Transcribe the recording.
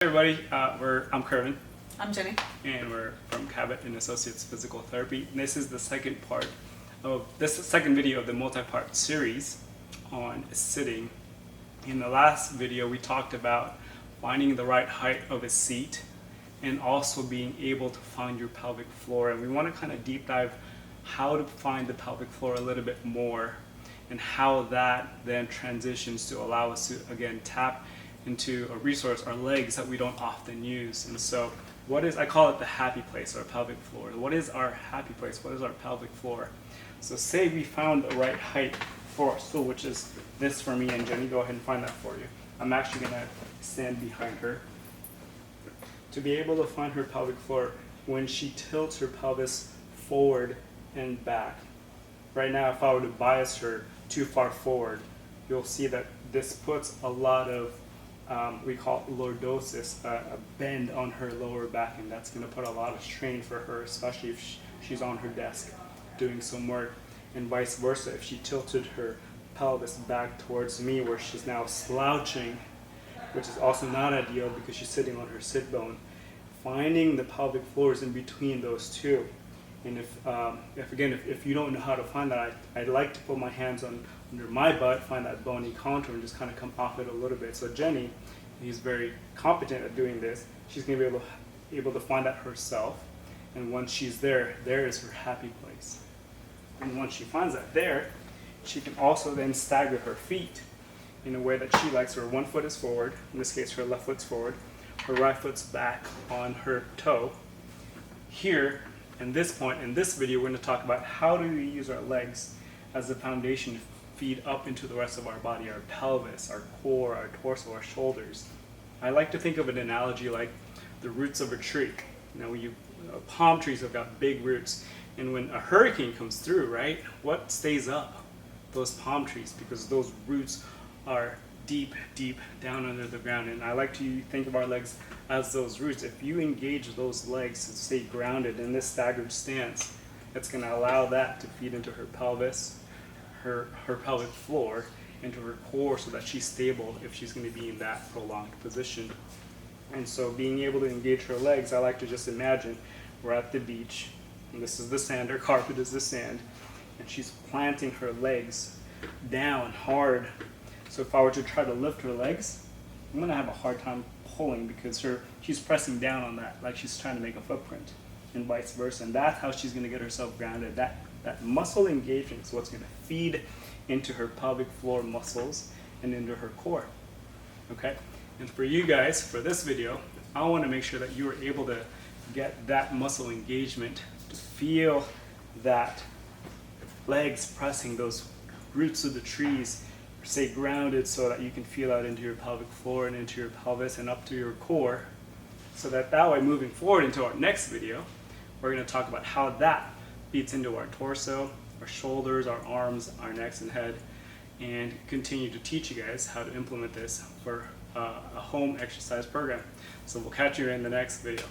Hey everybody, I'm Kervin, I'm Jenny. and we're from Cabot and Associates Physical Therapy. And this is the second video of the multi-part series on sitting. In the last video, we talked about finding the right height of a seat and also being able to find your pelvic floor. And we want to kind of deep dive how to find the pelvic floor a little bit more and how that then transitions to allow us to again tap into a resource, our legs, that we don't often use. And so I call it the happy place, our pelvic floor. What is our happy place? What is our pelvic floor? So say we found the right height for our stool, which is this for me, and Jenny, go ahead and find that for you. I'm actually gonna stand behind her. To be able to find her pelvic floor when she tilts her pelvis forward and back. Right now, if I were to bias her too far forward, you'll see that this puts a lot of we call it lordosis, a bend on her lower back, and that's going to put a lot of strain for her, especially if she's on her desk doing some work, and vice versa. If she tilted her pelvis back towards me where she's now slouching, which is also not ideal because she's sitting on her sit bone, finding the pelvic floor is in between those two. And if you don't know how to find that, I'd like to put my hands under my butt, find that bony contour, and just kind of come off it a little bit. So Jenny, who's very competent at doing this, she's going to be able to find that herself. And once she's there is her happy place. And once she finds that there, she can also then stagger her feet in a way that she likes, where one foot is forward, in this case her left foot's forward, her right foot's back on her toe. Here, in this point, in this video, we're going to talk about how do we use our legs as the foundation to feed up into the rest of our body, our pelvis, our core, our torso, our shoulders. I like to think of an analogy like the roots of a tree. Palm trees have got big roots, and when a hurricane comes through, right, what stays up? Those palm trees, because those roots are deep down under the ground. And I like to think of our legs as those roots. If you engage those legs to stay grounded in this staggered stance, it's going to allow that to feed into her pelvis, her pelvic floor, into her core, so that she's stable if she's going to be in that prolonged position. And so being able to engage her legs, I like to just imagine we're at the beach, and this is the sand, her carpet is the sand, and she's planting her legs down hard. So if I were to try to lift her legs, I'm going to have a hard time pulling because she's pressing down on that, like she's trying to make a footprint, and vice versa. And that's how she's going to get herself grounded. That muscle engagement is what's going to feed into her pelvic floor muscles and into her core. Okay? And for you guys, for this video, I want to make sure that you are able to get that muscle engagement, to feel that legs pressing those roots of the trees, stay grounded, so that you can feel out into your pelvic floor and into your pelvis and up to your core, so that way, moving forward into our next video, we're going to talk about how that feeds into our torso, our shoulders, our arms, our necks and head, and continue to teach you guys how to implement this for a home exercise program. So we'll catch you in the next video.